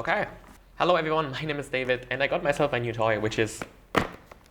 Okay. Hello everyone, my name is David and I got myself a new toy, which is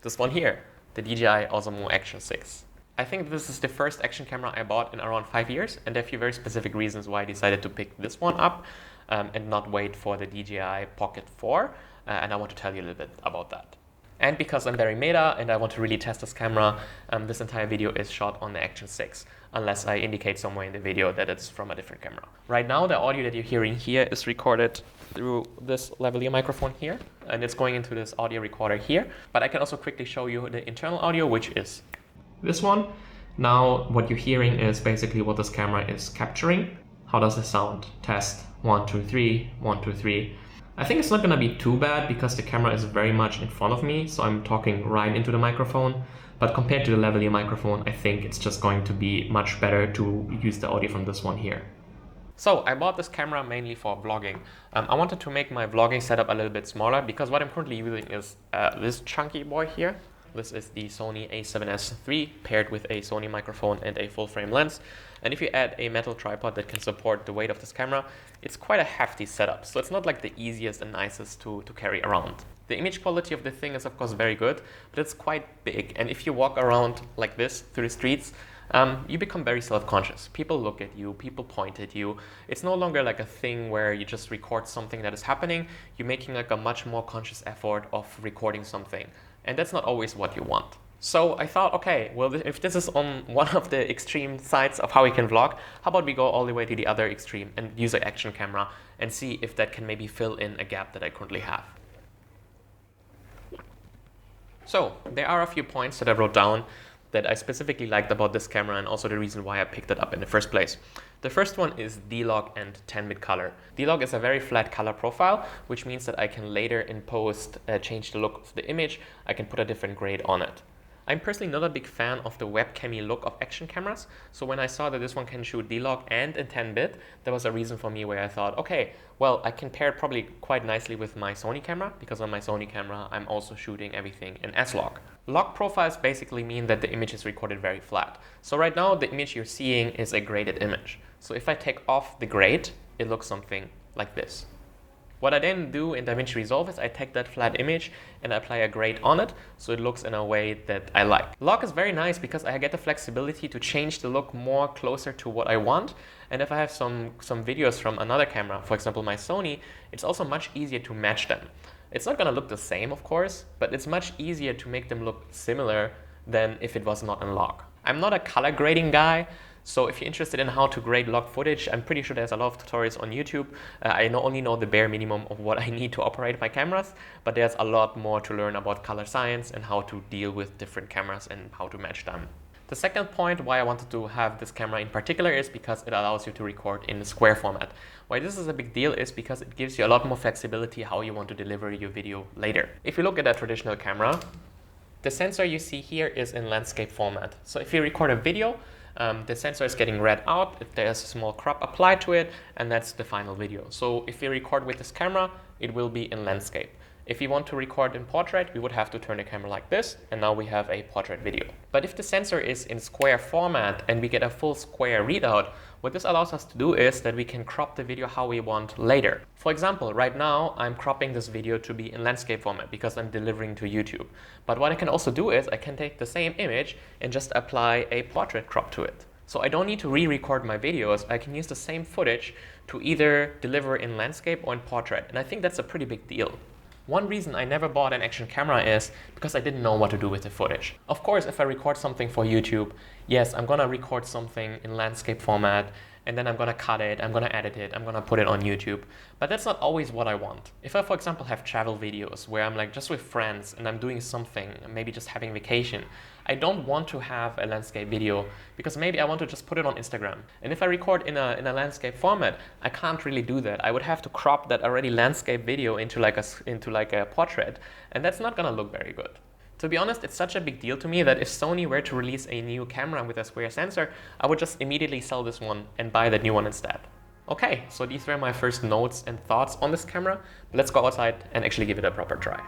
this one here, the DJI Osmo Action 6. I think this is the first action camera I bought in around 5 years, and there are a few very specific reasons why I decided to pick this one up and not wait for the DJI Pocket 4, and I want to tell you a little bit about that. And because I'm very meta and I want to really test this camera, this entire video is shot on the Action 6, unless I indicate somewhere in the video that it's from a different camera. Right now, the audio that you're hearing here is recorded through this lavalier microphone here, and it's going into this audio recorder here. But I can also quickly show you the internal audio, which is this one. Now, what you're hearing is basically what this camera is capturing. How does it sound? Test, 1, 2, 3, 1, 2, 3. I think it's not gonna be too bad because the camera is very much in front of me, so I'm talking right into the microphone. But compared to the lavalier microphone, I think it's just going to be much better to use the audio from this one here. So I bought this camera mainly for vlogging. I wanted to make my vlogging setup a little bit smaller because what I'm currently using is this chunky boy here. This is the Sony a7s3 paired with a Sony microphone and a full frame lens. And if you add a metal tripod that can support the weight of this camera, it's quite a hefty setup. So it's not like the easiest and nicest to carry around. The image quality of the thing is of course very good, but it's quite big. And if you walk around like this through the streets, you become very self-conscious. People look at you, people point at you. It's no longer like a thing where you just record something that is happening. You're making like a much more conscious effort of recording something. And that's not always what you want. So I thought, okay, well, if this is on one of the extreme sides of how we can vlog, how about we go all the way to the other extreme and use an action camera and see if that can maybe fill in a gap that I currently have. So there are a few points that I wrote down that I specifically liked about this camera and also the reason why I picked it up in the first place. The first one is D-Log and 10-bit color. D-Log is a very flat color profile, which means that I can later in post change the look of the image. I can put a different grade on it. I'm personally not a big fan of the webcam-y look of action cameras, so when I saw that this one can shoot D-Log and in 10-bit, there was a reason for me where I thought, okay, well, I can pair it probably quite nicely with my Sony camera, because on my Sony camera, I'm also shooting everything in S-Log. Log profiles basically mean that the image is recorded very flat. So right now, the image you're seeing is a graded image. So if I take off the grade, it looks something like this. What I then do in DaVinci Resolve is I take that flat image and I apply a grade on it so it looks in a way that I like. Log is very nice because I get the flexibility to change the look more closer to what I want. And if I have some videos from another camera, for example my Sony, it's also much easier to match them. It's not going to look the same, of course, but it's much easier to make them look similar than if it was not in log. I'm not a color grading guy. So if you're interested in how to grade log footage, I'm pretty sure there's a lot of tutorials on YouTube. I only know the bare minimum of what I need to operate my cameras, but there's a lot more to learn about color science and how to deal with different cameras and how to match them. The second point why I wanted to have this camera in particular is because it allows you to record in the square format. Why this is a big deal is because it gives you a lot more flexibility how you want to deliver your video later. If you look at a traditional camera, the sensor you see here is in landscape format. So if you record a video, the sensor is getting read out, if there's a small crop applied to it, and that's the final video. So if you record with this camera, it will be in landscape. If you want to record in portrait, we would have to turn the camera like this, and now we have a portrait video. But if the sensor is in square format and we get a full square readout, what this allows us to do is that we can crop the video how we want later. For example, right now I'm cropping this video to be in landscape format because I'm delivering to YouTube. But what I can also do is I can take the same image and just apply a portrait crop to it. So I don't need to re-record my videos. I can use the same footage to either deliver in landscape or in portrait. And I think that's a pretty big deal. One reason I never bought an action camera is because I didn't know what to do with the footage. Of course, if I record something for YouTube, yes, I'm gonna record something in landscape format, and then I'm gonna cut it, I'm gonna edit it, I'm gonna put it on YouTube. But that's not always what I want. If I, for example, have travel videos where I'm like just with friends and I'm doing something, maybe just having vacation, I don't want to have a landscape video because maybe I want to just put it on Instagram. And if I record in a landscape format, I can't really do that. I would have to crop that already landscape video into like a portrait, and that's not gonna look very good. To be honest, it's such a big deal to me that if Sony were to release a new camera with a square sensor, I would just immediately sell this one and buy that new one instead. Okay, so these were my first notes and thoughts on this camera. But let's go outside and actually give it a proper try.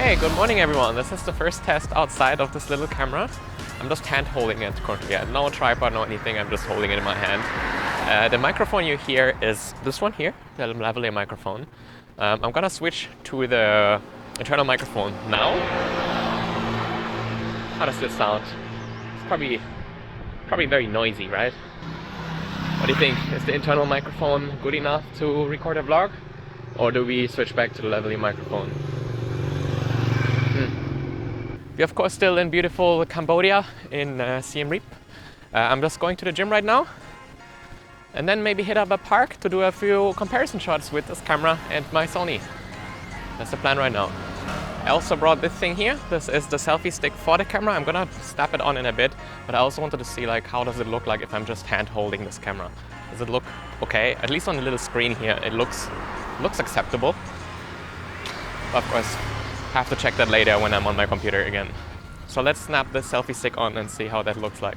Hey, good morning everyone. This is the first test outside of this little camera. I'm just hand holding it currently. No tripod, no anything, I'm just holding it in my hand. The microphone you hear is this one here, the lavalier microphone. I'm gonna switch to the internal microphone now. How does this sound? It's probably very noisy, right? What do you think? Is the internal microphone good enough to record a vlog? Or do we switch back to the lavalier microphone? We're of course still in beautiful Cambodia in Siem Reap. I'm just going to the gym right now and then maybe hit up a park to do a few comparison shots with this camera and my Sony. That's the plan right now. I also brought this thing here. This is the selfie stick for the camera. I'm gonna snap it on in a bit, but I also wanted to see like how does it look like if I'm just hand holding this camera. Does it look okay? At least on the little screen here, it looks acceptable. But of course, have to check that later when I'm on my computer again. So let's snap the selfie stick on and see how that looks like.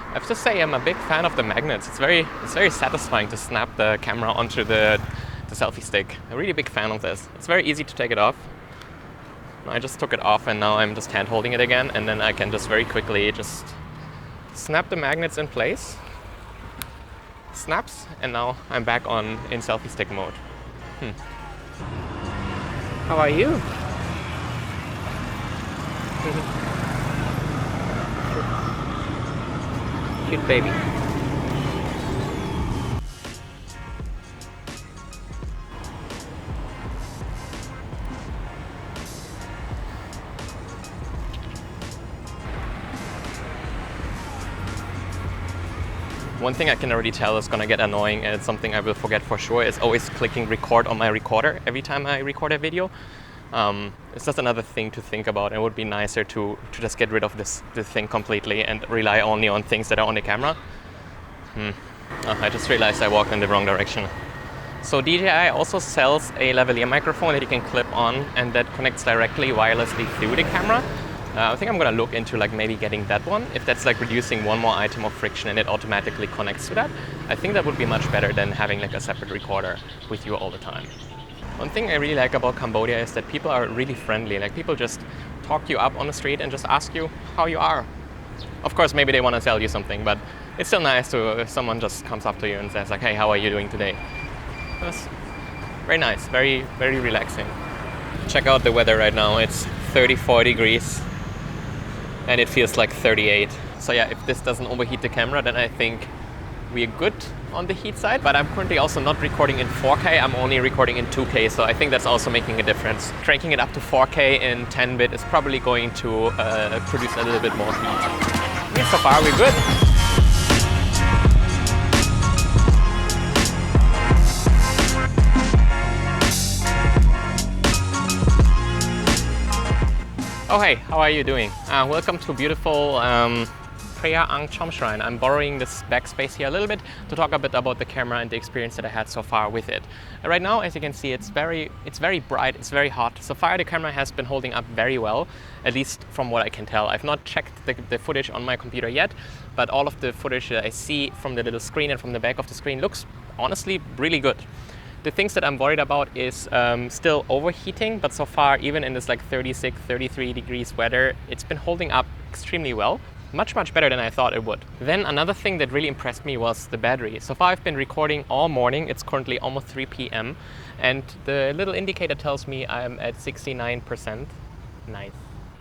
I have to say I'm a big fan of the magnets. It's very satisfying to snap the camera onto the selfie stick. I'm a really big fan of this. It's very easy to take it off. I just took it off and now I'm just hand holding it again, and then I can just very quickly just snap the magnets in place. Snaps, and now I'm back in selfie stick mode. How are you? Cute baby. One thing I can already tell is gonna get annoying, and it's something I will forget for sure, is always clicking record on my recorder every time I record a video. It's just another thing to think about, and it would be nicer to just get rid of this thing completely and rely only on things that are on the camera. Oh, I just realized I walked in the wrong direction. So DJI also sells a lavalier microphone that you can clip on and that connects directly wirelessly through the camera. I think I'm gonna look into like maybe getting that one. If that's like reducing one more item of friction and it automatically connects to that, I think that would be much better than having like a separate recorder with you all the time. One thing I really like about Cambodia is that people are really friendly. Like people just talk you up on the street and just ask you how you are. Of course, maybe they want to sell you something, but it's still nice if someone just comes up to you and says like, hey, how are you doing today? That's very nice, very relaxing. Check out the weather right now. It's 34 degrees. And it feels like 38. So yeah, if this doesn't overheat the camera, then I think we're good on the heat side. But I'm currently also not recording in 4K, I'm only recording in 2K, so I think that's also making a difference. Cranking it up to 4K in 10-bit is probably going to produce a little bit more heat. Yeah, so far we're good. Oh hey, how are you doing? Welcome to beautiful Preah Ang Chom Shrine. I'm borrowing this backspace here a little bit to talk a bit about the camera and the experience that I had so far with it. Right now, as you can see, it's very bright, it's very hot. So far the camera has been holding up very well, at least from what I can tell. I've not checked the footage on my computer yet, but all of the footage that I see from the little screen and from the back of the screen looks honestly really good. The things that I'm worried about is still overheating, but so far, even in this like 36, 33 degrees weather, it's been holding up extremely well. Much better than I thought it would. Then another thing that really impressed me was the battery. So far I've been recording all morning. It's currently almost 3 p.m. and the little indicator tells me I'm at 69%. Nice.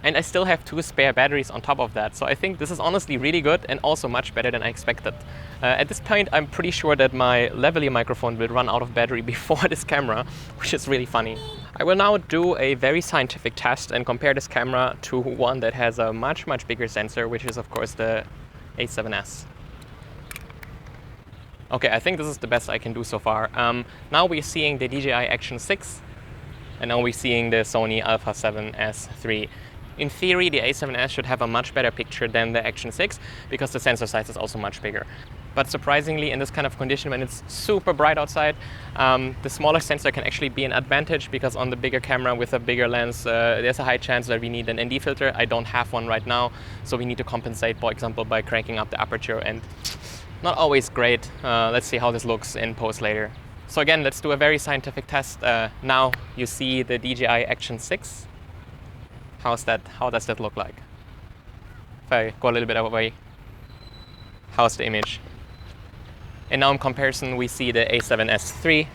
And I still have 2 spare batteries on top of that. So I think this is honestly really good and also much better than I expected. At this point, I'm pretty sure that my lavalier microphone will run out of battery before this camera, which is really funny. I will now do a very scientific test and compare this camera to one that has a much bigger sensor, which is of course the a7s. Okay, I think this is the best I can do so far. Now we're seeing the DJI Action 6 and now we're seeing the Sony a7s3. In theory, the a7s should have a much better picture than the Action 6 because the sensor size is also much bigger. But surprisingly, in this kind of condition, when it's super bright outside, the smaller sensor can actually be an advantage because on the bigger camera with a bigger lens, there's a high chance that we need an ND filter. I don't have one right now, so we need to compensate, for example, by cranking up the aperture, and not always great. Let's see how this looks in post later. So again, let's do a very scientific test. Now you see the DJI Action 6. How does that look like? If I go a little bit away, how's the image? And now in comparison, we see the a7s3.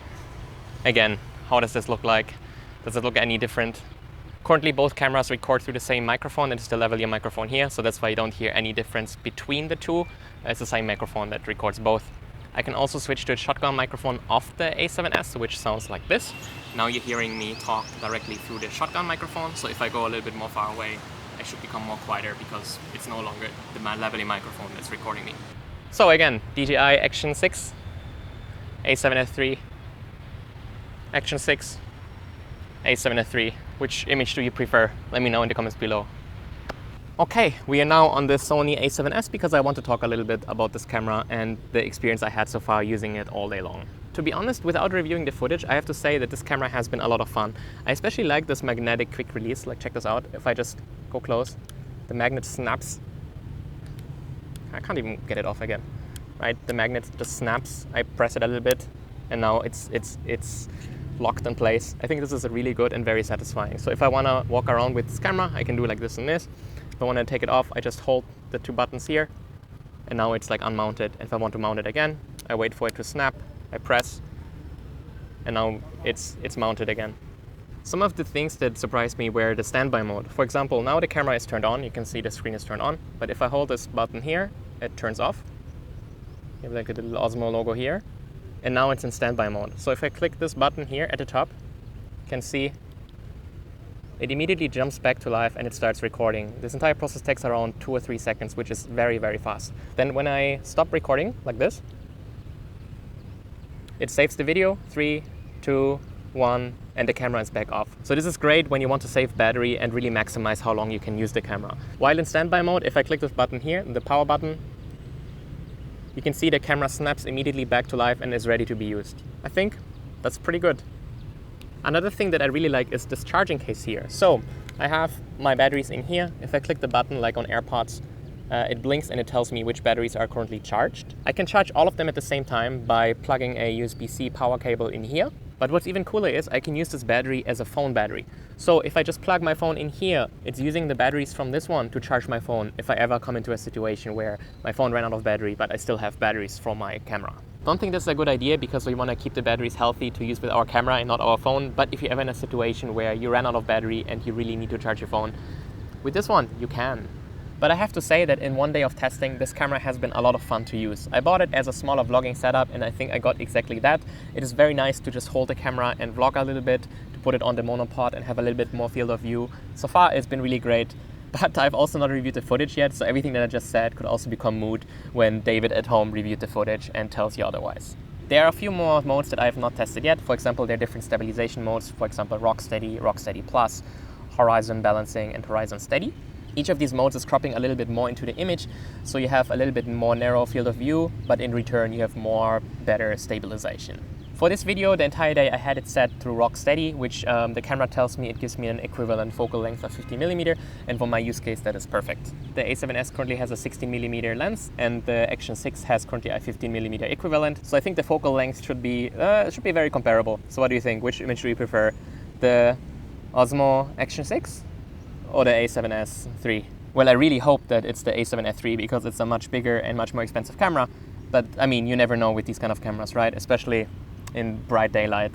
Again, how does this look like? Does it look any different? Currently, both cameras record through the same microphone. It's the lavalier microphone here, so that's why you don't hear any difference between the two. It's the same microphone that records both. I can also switch to a shotgun microphone off the a7s, which sounds like this. Now you're hearing me talk directly through the shotgun microphone, so if I go a little bit more far away, I should become more quieter because it's no longer the lavalier microphone that's recording me. So again, DJI Action 6, a7s3, Action 6, a7s3. Which image do you prefer? Let me know in the comments below. Okay, we are now on the Sony a7s because I want to talk a little bit about this camera and the experience I had so far using it all day long. To be honest, without reviewing the footage, I have to say that this camera has been a lot of fun. I especially like this magnetic quick release. Like, check this out. If I just go close, the magnet snaps. I can't even get it off again. Right, the magnet just snaps. I press it a little bit, and now it's locked in place. I think this is really good and very satisfying. So if I want to walk around with this camera, I can do like this and this. If I want to take it off, I just hold the two buttons here, and now it's like unmounted. And if I want to mount it again, I wait for it to snap, I press, and now it's mounted again. Some of the things that surprised me were the standby mode. For example, now the camera is turned on. You can see the screen is turned on, but if I hold this button here, it turns off. You have like a little Osmo logo here. And now it's in standby mode. So if I click this button here at the top, you can see it immediately jumps back to life and it starts recording. This entire process takes around 2 or 3 seconds, which is very, very fast. Then when I stop recording, like this, it saves the video, 3, 2, 1, and the camera is back off. So this is great when you want to save battery and really maximize how long you can use the camera. While in standby mode, if I click this button here, the power button, you can see the camera snaps immediately back to life and is ready to be used. I think that's pretty good. Another thing that I really like is this charging case here. So I have my batteries in here. If I click the button like on AirPods, it blinks and it tells me which batteries are currently charged. I can charge all of them at the same time by plugging a USB-C power cable in here. But what's even cooler is I can use this battery as a phone battery. So if I just plug my phone in here, it's using the batteries from this one to charge my phone if I ever come into a situation where my phone ran out of battery, but I still have batteries from my camera. Don't think this is a good idea because we want to keep the batteries healthy to use with our camera and not our phone. But if you're ever in a situation where you ran out of battery and you really need to charge your phone, with this one, you can. But I have to say that in one day of testing, this camera has been a lot of fun to use. I bought it as a smaller vlogging setup and I think I got exactly that. It is very nice to just hold the camera and vlog a little bit, to put it on the monopod and have a little bit more field of view. So far, it's been really great. But I've also not reviewed the footage yet, so everything that I just said could also become moot when David at home reviewed the footage and tells you otherwise. There are a few more modes that I have not tested yet. For example, there are different stabilization modes. For example, Rock Steady Plus, Horizon Balancing, and Horizon Steady. Each of these modes is cropping a little bit more into the image, so you have a little bit more narrow field of view, but in return you have better stabilization. For this video, the entire day I had it set through Rock Steady, which the camera tells me it gives me an equivalent focal length of 50mm, and for my use case that is perfect. The a7s currently has a 16mm lens, and the Action 6 has currently a 15mm equivalent, so I think the focal length should be very comparable. So what do you think? Which image do you prefer? The Osmo Action 6? Or the a7s3? Well, I really hope that it's the a7s3 because it's a much bigger and much more expensive camera. But I mean, you never know with these kind of cameras, right? Especially in bright daylight,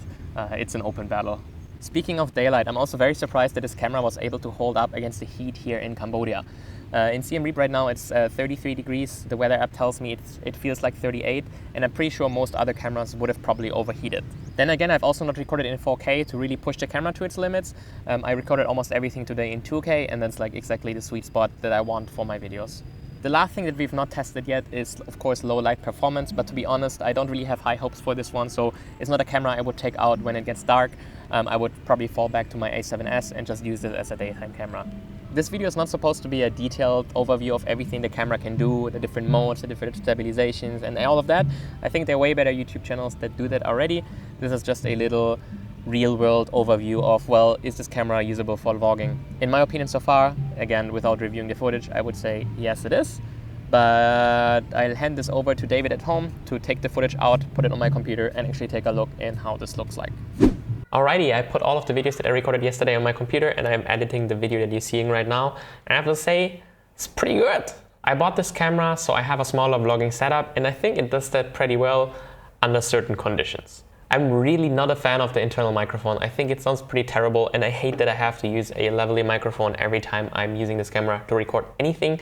it's an open battle. Speaking of daylight, I'm also very surprised that this camera was able to hold up against the heat here in Cambodia. In Siem Reap right now it's 33 degrees. The weather app tells me it feels like 38, and I'm pretty sure most other cameras would have probably overheated. Then again, I've also not recorded in 4K to really push the camera to its limits. I recorded almost everything today in 2K, and that's like exactly the sweet spot that I want for my videos. The last thing that we've not tested yet is, of course, low light performance, but to be honest, I don't really have high hopes for this one, so it's not a camera I would take out when it gets dark. I would probably fall back to my a7s and just use it as a daytime camera. This video is not supposed to be a detailed overview of everything the camera can do, the different modes, the different stabilizations, and all of that. I think there are way better YouTube channels that do that already. This is just a little real-world overview of, well, is this camera usable for vlogging? In my opinion so far, again, without reviewing the footage, I would say yes, it is. but I'll hand this over to David at home to take the footage out, put it on my computer, and actually take a look in how this looks like. Alrighty, I put all of the videos that I recorded yesterday on my computer, and I'm editing the video that you're seeing right now. And I have to say, it's pretty good. I bought this camera, so I have a smaller vlogging setup, and I think it does that pretty well under certain conditions. I'm really not a fan of the internal microphone. I think it sounds pretty terrible, and I hate that I have to use a lavalier microphone every time I'm using this camera to record anything.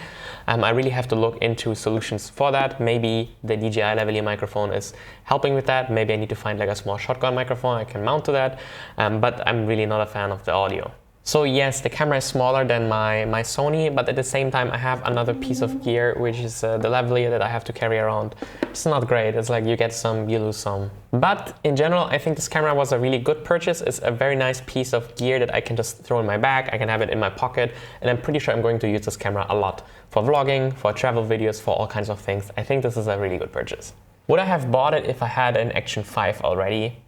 I really have to look into solutions for that. Maybe the DJI lavalier microphone is helping with that. Maybe I need to find like a small shotgun microphone I can mount to that, but I'm really not a fan of the audio. So yes, the camera is smaller than my Sony, but at the same time I have another piece of gear, which is the lavalier that I have to carry around. It's not great. It's like you get some, you lose some. But in general, I think this camera was a really good purchase. It's a very nice piece of gear that I can just throw in my bag. I can have it in my pocket, and I'm pretty sure I'm going to use this camera a lot for vlogging, for travel videos, for all kinds of things. I think this is a really good purchase. Would I have bought it if I had an Action 5 already?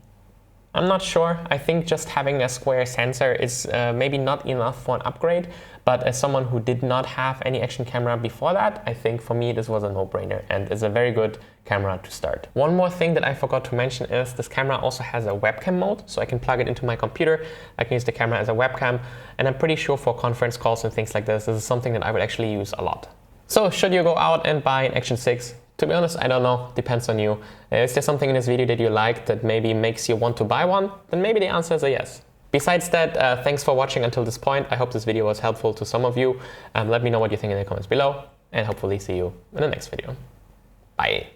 I'm not sure. I think just having a square sensor is maybe not enough for an upgrade, but as someone who did not have any action camera before that, I think for me this was a no-brainer, and it's a very good camera to start. One more thing that I forgot to mention is this camera also has a webcam mode, so I can plug it into my computer. I can use the camera as a webcam, and I'm pretty sure for conference calls and things like this is something that I would actually use a lot. So should you go out and buy an Action 6? To be honest, I don't know. Depends on you. Is there something in this video that you like that maybe makes you want to buy one? Then maybe the answer is a yes. Besides that, thanks for watching until this point. I hope this video was helpful to some of you. Let me know what you think in the comments below, and hopefully see you in the next video. Bye.